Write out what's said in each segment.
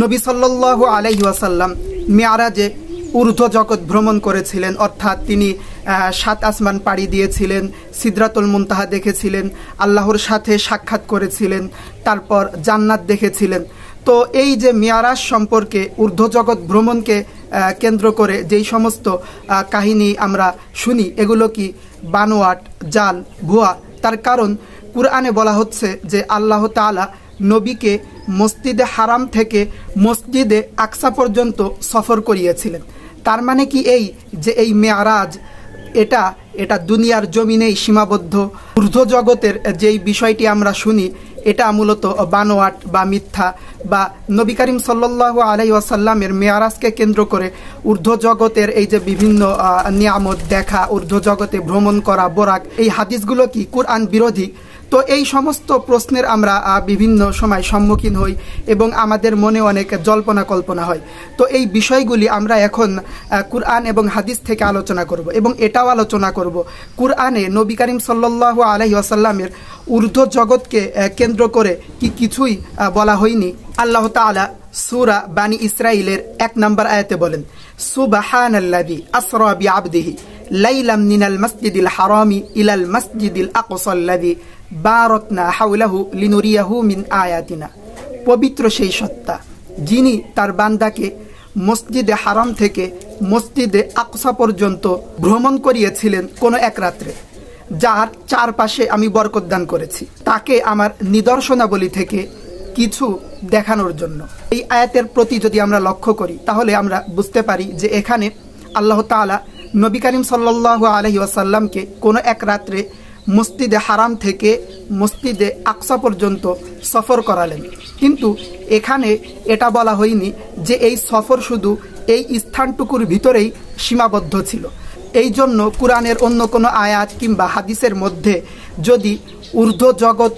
নবী সাল্লাল্লাহু আলাইহি ওয়াসাল্লাম মিরাজে ঊর্ধ্ব জগৎ ভ্রমণ করেছিলেন, অর্থাৎ তিনি 7 আসমান পাড়ি দিয়েছিলেন, সিদরাতুল মুনতাহা দেখেছিলেন, আল্লাহর সাথে সাক্ষাৎ করেছিলেন, তারপর জান্নাত দেখেছিলেন। তো এই যে মিরাজ সম্পর্কে ঊর্ধ্ব জগৎ ভ্রমণকে কেন্দ্র করে যেই সমস্ত কাহিনী আমরা শুনি, এগুলো কি বানোয়াট, জাল, ভুয়া? তার কারণ কুরআনে বলা হচ্ছে যে আল্লাহ তাআলা নবীকে মসজিদে হারাম থেকে মসজিদে আকসা পর্যন্ত সফর করিয়েছিলেন। তার মানে কি এই যে এই মেয়ারাজ এটা দুনিয়ার জমিনেই সীমাবদ্ধ? ঊর্ধ্ব জগতের যেই বিষয়টি আমরা শুনি এটা মূলত বানোয়াট বা মিথ্যা, বা নবী করিম সাল্লাল্লাহু আলাইহি ওয়াসাল্লামের মেয়ারাজকে কেন্দ্র করে ঊর্ধ্ব জগতের এই যে বিভিন্ন নিয়ামত দেখা, ঊর্ধ্ব জগতে ভ্রমণ করা, বোরাক, এই হাদিসগুলো কি কুরআন বিরোধী? তো এই সমস্ত প্রশ্নের আমরা বিভিন্ন সময় সম্মুখীন হই এবং আমাদের মনে অনেক জল্পনা কল্পনা হয়। তো এই বিষয়গুলি আমরা এখন কুরআন এবং হাদিস থেকে আলোচনা করব এবং এটাও আলোচনা করব কুরআনে নবী করিম সাল্লাল্লাহু আলাইহি ওয়াসাল্লামের ঊর্ধ্ব জগৎকে কেন্দ্র করে কি কিছুই বলা হয়নি। আল্লাহ তাআলা সূরা বানি ইসরাঈলের 1 নম্বর আয়াতে বলেন, সুবহানাল্লাযী আসরা বিআবদিহি লাইলাম মিনাল মাসজিদিল হারামি ইলাল মাসজিদিল আকসাল্লাযী বারাকনা হাওলাহু লিনুরিয়াহু মিন আয়াতিনা। পবিত্র সেই সত্তা যিনি তার বান্দাকে মসজিদে হারাম থেকে মসজিদে আকসা পর্যন্ত ভ্রমণ করিয়েছিলেন কোনো এক রাত্রে, যার চারপাশে আমি বরকত দান করেছি, তাকে আমার নিদর্শনাবলী থেকে কিছু দেখানোর জন্য। এই আয়াতের প্রতি যদি আমরা লক্ষ্য করি তাহলে আমরা বুঝতে পারি যে এখানে আল্লাহ তাআলা নবী করিম সাল্লাল্লাহু আলাইহি ওয়াসাল্লামকে কোনো এক রাত্রে মসজিদে হারাম থেকে মসজিদে আকসা পর্যন্ত সফর করালেন। কিন্তু এখানে এটা বলা হয়নি যে এই সফর শুধু এই স্থানটুকুর ভিতরেই সীমাবদ্ধ ছিল। এই জন্য কুরআনের অন্য কোনো আয়াত কিংবা হাদিসের মধ্যে যদি ঊর্ধ্ব জগৎ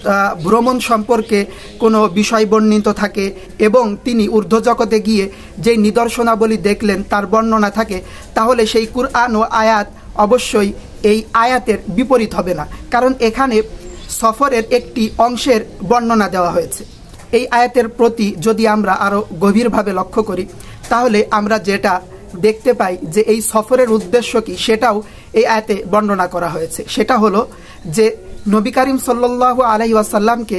ভ্রমণ সম্পর্কে কোনো বিষয় বর্ণিত থাকে এবং তিনি ঊর্ধ্ব জগতে গিয়ে যে নিদর্শনাবলী দেখলেন তার বর্ণনা থাকে, তাহলে সেই কুরআন ও আয়াত অবশ্যই এই আয়াতের বিপরীত হবে না, কারণ এখানে সফরের একটি অংশের বর্ণনা দেওয়া হয়েছে। এই আয়াতের প্রতি যদি আমরা আরও গভীরভাবে লক্ষ্য করি তাহলে আমরা যেটা দেখতে পাই যে এই সফরের উদ্দেশ্য কি সেটাও এই আয়াতে বর্ণনা করা হয়েছে। সেটা হলো যে নবী করিম সাল্লাল্লাহু আলাইহি ওয়াসাল্লামকে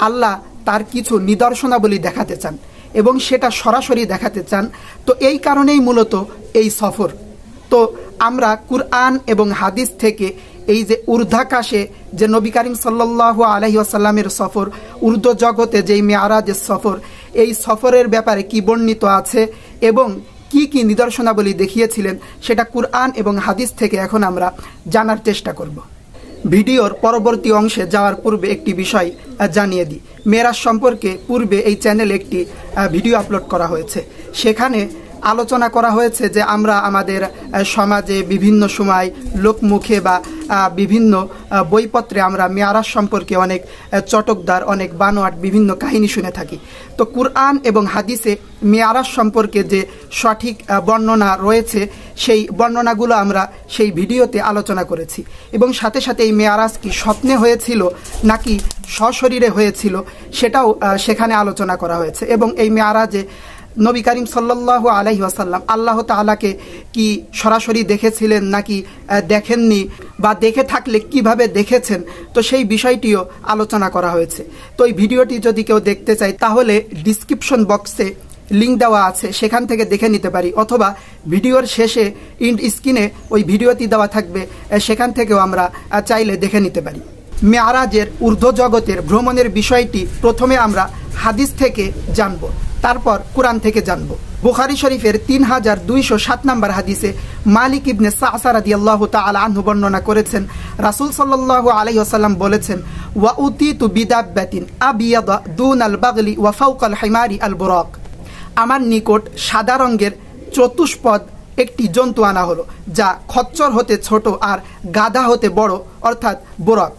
আল্লাহ তার কিছু নিদর্শনাবলী দেখাতে চান এবং সেটা সরাসরি দেখাতে চান। তো এই কারণেই মূলত এই সফর। তো আমরা কুরআন এবং হাদিস থেকে এই যে ঊর্ধ্বাকাশে যে নবী করিম সাল্লাল্লাহু আলাইহি ওয়াসাল্লামের সফর, ঊর্ধ্ব জগতে যেই মেয়ারাজের সফর, এই সফরের ব্যাপারে কি বর্ণিত আছে এবং কি কি নিদর্শনাবলী দেখিয়েছিলেন সেটা কুরআন এবং হাদিস থেকে এখন আমরা জানার চেষ্টা করব। ভিডিওর পরবর্তী অংশে যাওয়ার পূর্বে একটি বিষয় জানিয়ে দিই। মেরাজ সম্পর্কে পূর্বে এই চ্যানেলে একটি ভিডিও আপলোড করা হয়েছে। সেখানে আলোচনা করা হয়েছে যে আমরা আমাদের সমাজে বিভিন্ন সময় লোকমুখে বা বিভিন্ন বইপত্রে আমরা মেয়ারাজ সম্পর্কে অনেক চটকদার, অনেক বানোয়াট বিভিন্ন কাহিনী শুনে থাকি। তো কুরআন এবং হাদিসে মেয়ারাজ সম্পর্কে যে সঠিক বর্ণনা রয়েছে সেই বর্ণনাগুলো আমরা সেই ভিডিওতে আলোচনা করেছি এবং সাথে সাথে এই মেয়ারাজ কি স্বপ্নে হয়েছিল নাকি সশরীরে হয়েছিল সেটাও সেখানে আলোচনা করা হয়েছে। এবং এই মেয়ারাজে নবী করিম সাল্লাল্লাহু আলাইহি ওয়াসাল্লাম আল্লাহ তাআলাকে কি সরাসরি দেখেছিলেন নাকি দেখেননি, বা দেখে থাকলে কিভাবে দেখেছেন, তো সেই বিষয়টিও আলোচনা করা হয়েছে। তো এই ভিডিওটি যদি কেউ দেখতে চায় তাহলে ডিসক্রিপশন বক্সে লিঙ্ক দেওয়া আছে, সেখান থেকে দেখে নিতে পারি, অথবা ভিডিওর শেষে ইন্ড স্ক্রিনে ওই ভিডিওটি দেওয়া থাকবে, সেখান থেকেও আমরা চাইলে দেখে নিতে পারি। মেয়ারাজের ঊর্ধ্ব জগতের ভ্রমণের বিষয়টি প্রথমে আমরা হাদিস থেকে জানব, তারপর কুরআন থেকে জানব। বুখারী শরীফের 3207 নম্বর হাদিসে মালিক ইবনে সা'সা রাদিয়াল্লাহু তাআলা আনহু বর্ণনা করেছেন, রাসূল সাল্লাল্লাহু আলাইহি ওয়াসাল্লাম বলেছেন, ওয়া উতিতু বিদাব্বাতিন আবিয়াদা দুনাল বাগলি ওয়া ফাওকাল হিমারি আল বুরাক। আমার নিকট সাদা রঙের চতুষ্পদ একটি জন্তু আনা হলো, যা খচ্চর হতে ছোট আর গাধা হতে বড়, অর্থাৎ বুরাক।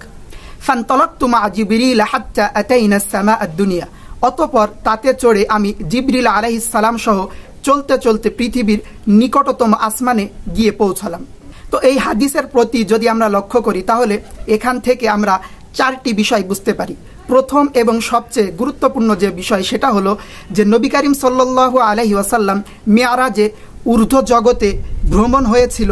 ফানতালাকতু মা জিবরিল হাত্তা আতাইনা আস-সামা আদ-দুনিয়া। অতঃপর তাতে চড়ে আমি জিবরিল আলাইহিস সালাম সহ চলতে চলতে পৃথিবীর নিকটতম আসমানে গিয়ে পৌঁছালাম। তো এই হাদিসের প্রতি যদি আমরা লক্ষ্য করি তাহলে এখান থেকে আমরা 4টি বিষয় বুঝতে পারি। প্রথম এবং সবচেয়ে গুরুত্বপূর্ণ যে বিষয় সেটা হলো যে নবী করিম সাল্লাল্লাহু আলাইহি ওয়াসাল্লাম মেয়ারাজে ঊর্ধ্ব জগতে ভ্রমণ হয়েছিল,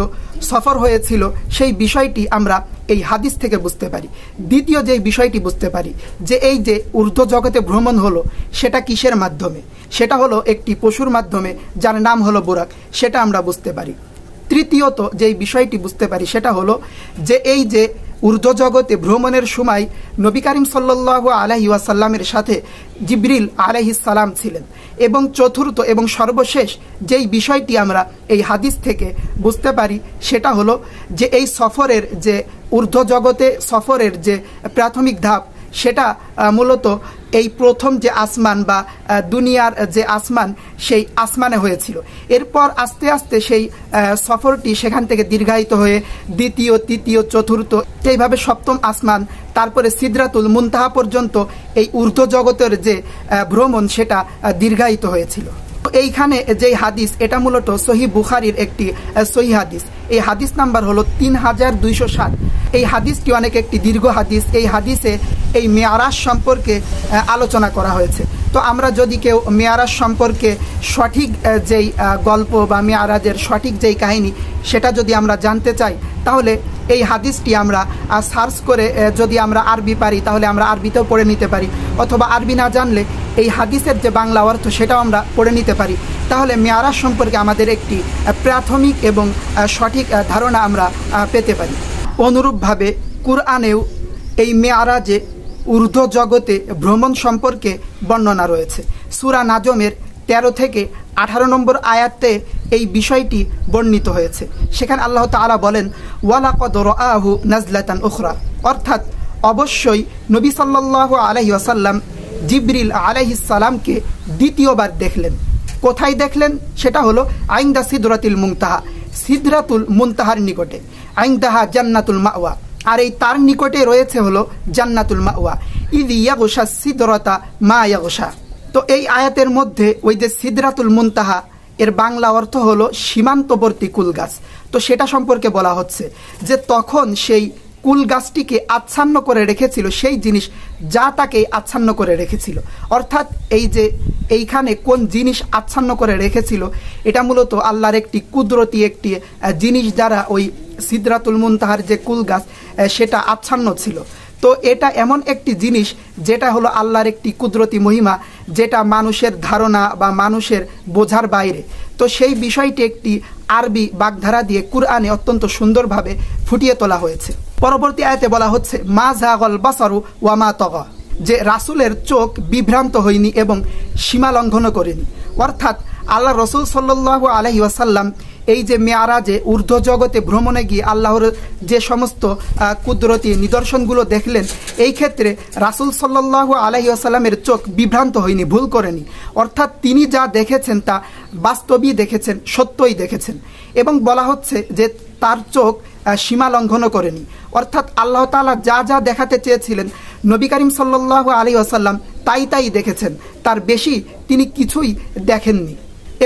সফর হয়েছিল, সেই বিষয়টি আমরা এই হাদিস থেকে বুঝতে পারি। দ্বিতীয় যে বিষয়টি বুঝতে পারি যে এই যে ঊর্ধ্ব জগতে ভ্রমণ হলো সেটা কিসের মাধ্যমে, সেটা হলো একটি পশুর মাধ্যমে যার নাম হলো বুরাক, সেটা আমরা বুঝতে পারি। তৃতীয়ত যেই বিষয়টি বুঝতে পারি সেটা হলো যে এই যে ঊর্ধ্ব জগতে ভ্রমণের সময় নবী করিম সাল্লাল্লাহু আলাইহি ওয়াসাল্লামের সাথে জিবরিল আলাইহিস সালাম ছিলেন। এবং চতুর্থ এবং সর্বশেষ যেই বিষয়টি আমরা এই হাদিস থেকে বুঝতে পারি সেটা হলো যে এই সফরের যে ঊর্ধ্ব জগতে সফরের যে প্রাথমিক ধাপ সেটা মূলত এই প্রথম যে আসমান বা দুনিয়ার যে আসমান সেই আসমানে হয়েছিল। এরপর আস্তে আস্তে সেই সফরটি সেখান থেকে দীর্ঘায়িত হয়ে দ্বিতীয়, তৃতীয়, চতুর্থ, এইভাবে সপ্তম আসমান, তারপরে সিদরাতুল মুনতাহা পর্যন্ত এই ঊর্ধ্ব জগতের যে ভ্রমণ সেটা দীর্ঘায়িত হয়েছিল। এইখানে যে হাদিস এটা মূলত সহিহ বুখারীর একটি সহিহ হাদিস। এই হাদিস নাম্বার হলো 3207। এই হাদিসটি অনেক একটি দীর্ঘ হাদিস। এই হাদিসে এই মেয়ারাজ সম্পর্কে আলোচনা করা হয়েছে। তো আমরা যদি কেউ মেয়ারাজ সম্পর্কে সঠিক যেই গল্প বা মেয়ারাজের সঠিক যেই কাহিনী সেটা যদি আমরা জানতে চাই তাহলে এই হাদিসটি আমরা সার্চ করে যদি আমরা আরবি পারি তাহলে আমরা আরবিতেও পড়ে নিতে পারি, অথবা আরবি না জানলে এই হাদিসের যে বাংলা অর্থ সেটাও আমরা পড়ে নিতে পারি। তাহলে মেয়ারাজ সম্পর্কে আমাদের একটি প্রাথমিক এবং সঠিক ধারণা আমরা পেতে পারি। অনুরূপভাবে কুরআনেও এই মেয়ারাজে ঊর্ধ্ব জগতে ভ্রমণ সম্পর্কে বর্ণনা রয়েছে। সূরা নাজমের 13 থেকে 18 নম্বর আয়াতে এই বিষয়টি বর্ণিত হয়েছে। সেখানে আল্লাহ তাআলা বলেন, ওয়ালাকাদ রাআহু নাজলাতান উখরা, অর্থাৎ অবশ্যই নবী সাল্লাল্লাহু আলাইহি ওয়াসাল্লাম জিবরিল আলাইহিস সালামকে দ্বিতীয়বার দেখলেন। কোথায় দেখলেন? সেটা হলো আইন্দা সিদরাতুল মুনতাহা, সিদরাতুল মুনতাহার নিকটে। আইন্দাহা জান্নাতুল মাওয়া, আর এই তার নিকটে রয়েছে হলো জান্নাতুল মাওয়া। ইয ইয়াগশা সিদরাতা মা ইয়াগশা। তো এই আয়াতের মধ্যে ওই যে সিদরাতুল মুনতাহা এর বাংলা অর্থ হলো সীমান্তবর্তী কুল গাছ। তো সেটা সম্পর্কে বলা হচ্ছে যে তখন সেই কুল গাছটিকে আচ্ছন্ন করে রেখেছিল সেই জিনিস যা তাকে আচ্ছন্ন করে রেখেছিল। অর্থাৎ এই যে এইখানে কোন জিনিস আচ্ছন্ন করে রেখেছিল এটা মূলত আল্লাহর একটি কুদরতি একটি জিনিস দ্বারা ওই সিদরাতুল মুনতাহার যে কুল গাছ সেটা আচ্ছন্ন ছিল। তো এটা এমন একটি জিনিস যেটা হলো আল্লাহর একটি কুদরতি মহিমা, যেটা মানুষের ধারণা বা মানুষের বোঝার বাইরে। তো সেই বিষয়টি একটি আরবি বাগধারা দিয়ে কুরআনে অত্যন্ত সুন্দরভাবে ফুটিয়ে তোলা হয়েছে। পরবর্তী আয়াতে বলা হচ্ছে, মা যাগাল বাসারু ওয়া মা তাগা, যে রাসূলের চোখ বিভ্রান্ত হয়নি এবং সীমা লঙ্ঘনও করেনি। অর্থাৎ আল্লাহ রসুল সাল্লাল্লাহু আলাইহি ওয়াসাল্লাম এই যে মেয়ারাজে ঊর্ধ্ব জগতে ভ্রমণে গিয়ে আল্লাহর যে সমস্ত কুদরতি নিদর্শনগুলো দেখলেন, এই ক্ষেত্রে রাসূল সাল্লাল্লাহু আলাইহি ওয়াসাল্লামের চোখ বিভ্রান্ত হয়নি, ভুল করেনি। অর্থাৎ তিনি যা দেখেছেন তা বাস্তবই দেখেছেন, সত্যই দেখেছেন। এবং বলা হচ্ছে যে তার চোখ সীমা লঙ্ঘনও করেনি। অর্থাৎ আল্লাহ তাআলা যা যা দেখাতে চেয়েছিলেন নবী করিম সাল্লাল্লাহু আলাইহি ওয়াসাল্লাম তাই দেখেছেন, তার বেশি তিনি কিছুই দেখেননি।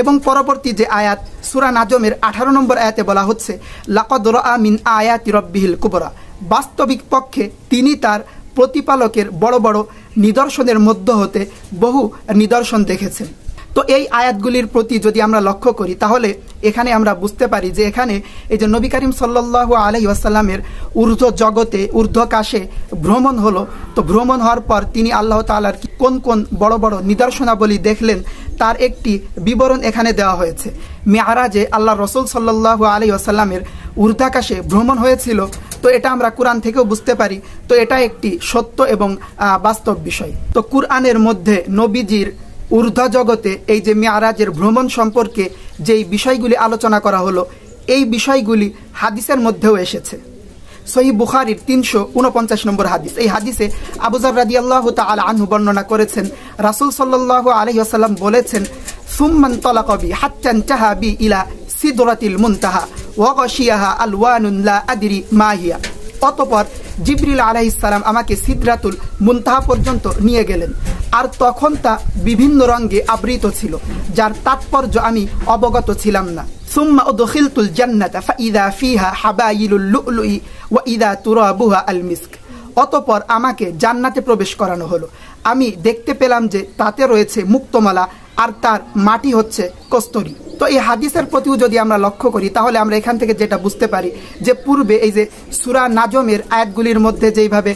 এবং পরবর্তী যে আয়াত সূরা নাজমের 18 নম্বর আয়াতে বলা হচ্ছে, লাকাদ রাআ মিন আয়াতি রাব্বিহিল কুবরা, বাস্তবিক পক্ষে তিনি তার প্রতিপালকের বড় বড় নিদর্শনের মধ্য হতে বহু নিদর্শন দেখেছেন। তো এই আয়াতগুলির প্রতি যদি আমরা লক্ষ্য করি তাহলে এখানে আমরা বুঝতে পারি যে এখানে এই যে নবী করিম সাল্লাল্লাহু আলাইহি ওয়াসাল্লামের ঊর্ধ্ব জগতে ঊর্ধ্বকাশে ভ্রমণ হলো। তো ভ্রমণ হওয়ার পর তিনি আল্লাহ তাআলার কোন কোন বড় বড় নিদর্শনাবলী দেখলেন তার একটি বিবরণ এখানে দেওয়া হয়েছে। মেয়ারাজে আল্লাহ রসুল সাল্লাল্লাহু আলাইহি ওয়াসাল্লামের ঊর্ধ্বাকাশে ভ্রমণ হয়েছিল। তো এটা আমরা কুরআন থেকেও বুঝতে পারি। তো এটা একটি সত্য এবং বাস্তব বিষয়। তো কুরআনের মধ্যে নবীজির ঊর্ধ্ব জগতে এই যে মেয়ারাজের ভ্রমণ সম্পর্কে যেই বিষয়গুলি আলোচনা করা হলো এই বিষয়গুলি হাদিসের মধ্যেও এসেছে। সহিহ বুখারীর 349 নম্বর হাদিস। এই হাদিসে আবু যর রাদিয়াল্লাহু তাআলা আনহু বর্ণনা করেছেন, রাসূল সাল্লাল্লাহু আলাইহি ওয়াসাল্লাম বলেছেন, সুম্মান তালাকা বি হাত্তা ইনতাহা বি ইলা সিদরাতিল মুনতাহা ওয়া গাশিয়াহা আলওয়ানুন লা আদরি মা হিয়া। অতঃপর জিবরিল আলাইহিস সালাম আমাকে সিদরাতুল মুনতাহা পর্যন্ত নিয়ে গেলেন, আর তখন তা বিভিন্ন রঙে আবৃত ছিল যার তাৎপর্য আমি অবগত ছিলাম না। সুম্মা উদখিলতুল জান্নাতা ফাইযা ফিহা হাবাইলুল লুলুই ওয়া ইযা তুরাবুহা আল মিস্ক। অতঃপর আমাকে জান্নাতে প্রবেশ করানো হলো। আমি দেখতে পেলাম যে তাতে রয়েছে মুক্তমালা আর তার মাটি হচ্ছে কস্তরী। তো এই হাদিসের প্রতিও যদি আমরা লক্ষ্য করি তাহলে আমরা এখান থেকে যেটা বুঝতে পারি যে পূর্বে এই যে সূরা নাজমের আয়াতগুলির মধ্যে যেইভাবে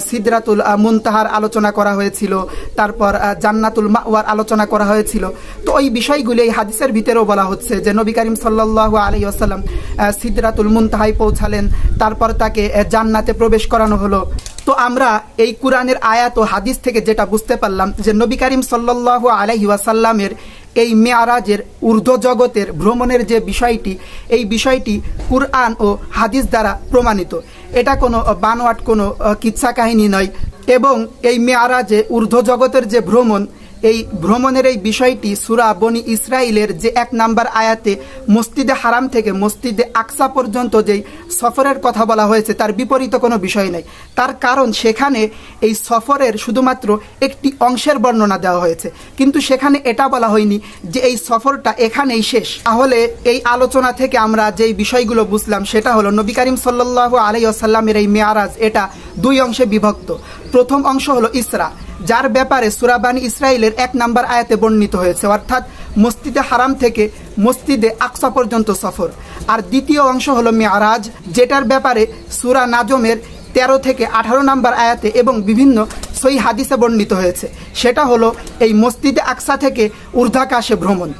সিদরাতুল মুনতাহার আলোচনা করা হয়েছিল, তারপর জান্নাতুল মাওয়ার আলোচনা করা হয়েছিল, তো ওই বিষয়গুলি এই হাদিসের ভিতরেও বলা হচ্ছে যে নবী করিম সাল্লাল্লাহু আলাইহি ওয়াসাল্লাম সিদরাতুল মুনতাহায় পৌঁছালেন, তারপর তাকে জান্নাতে প্রবেশ করানো হলো। তো আমরা এই কুরআনের আয়াত ও হাদিস থেকে যেটা বুঝতে পারলাম যে নবী করিম সাল্লাল্লাহু আলাইহি ওয়াসাল্লামের এই মেয়ারাজের ঊর্ধ্ব জগতের ভ্রমণের যে বিষয়টি, এই বিষয়টি কুরআন ও হাদিস দ্বারা প্রমাণিত। এটা কোনো বানোয়াট কোনো কিচ্ছা কাহিনী নয়। এবং এই মেয়ারাজে ঊর্ধ্ব জগতের যে ভ্রমণ, এই ভ্রমণের এই বিষয়টি সূরা বনি ইসরাইলের যে 1 নম্বর আয়াতে মসজিদে হারাম থেকে মসজিদে আকসা পর্যন্ত যেই সফরের কথা বলা হয়েছে তার বিপরীত কোনো বিষয় নেই। তার কারণ সেখানে এই সফরের শুধুমাত্র একটি অংশের বর্ণনা দেওয়া হয়েছে, কিন্তু সেখানে এটা বলা হয়নি যে এই সফরটা এখানেই শেষ। তাহলে এই আলোচনা থেকে আমরা যেই বিষয়গুলো বুঝলাম সেটা হলো নবী করিম সাল্লাল্লাহু আলাইহি ওয়াসাল্লামের এই মেয়ারাজ এটা 2 অংশে বিভক্ত। প্রথম অংশ হলো ইসরা, যার ব্যাপারে সূরা বনি ইসরাইলের 1 নম্বর আয়াতে বর্ণিত হয়েছে, অর্থাৎ মসজিদে হারাম থেকে মসজিদে আকসা পর্যন্ত সফর। আর দ্বিতীয় অংশ হলো মেয়ারাজ, যেটার ব্যাপারে সূরা নাজমের 13 থেকে 18 নম্বর আয়াতে এবং বিভিন্ন সহিহ হাদিসে বর্ণিত হয়েছে। সেটা হলো এই মসজিদে আকসা থেকে ঊর্ধ্বাকাশে ভ্রমণ।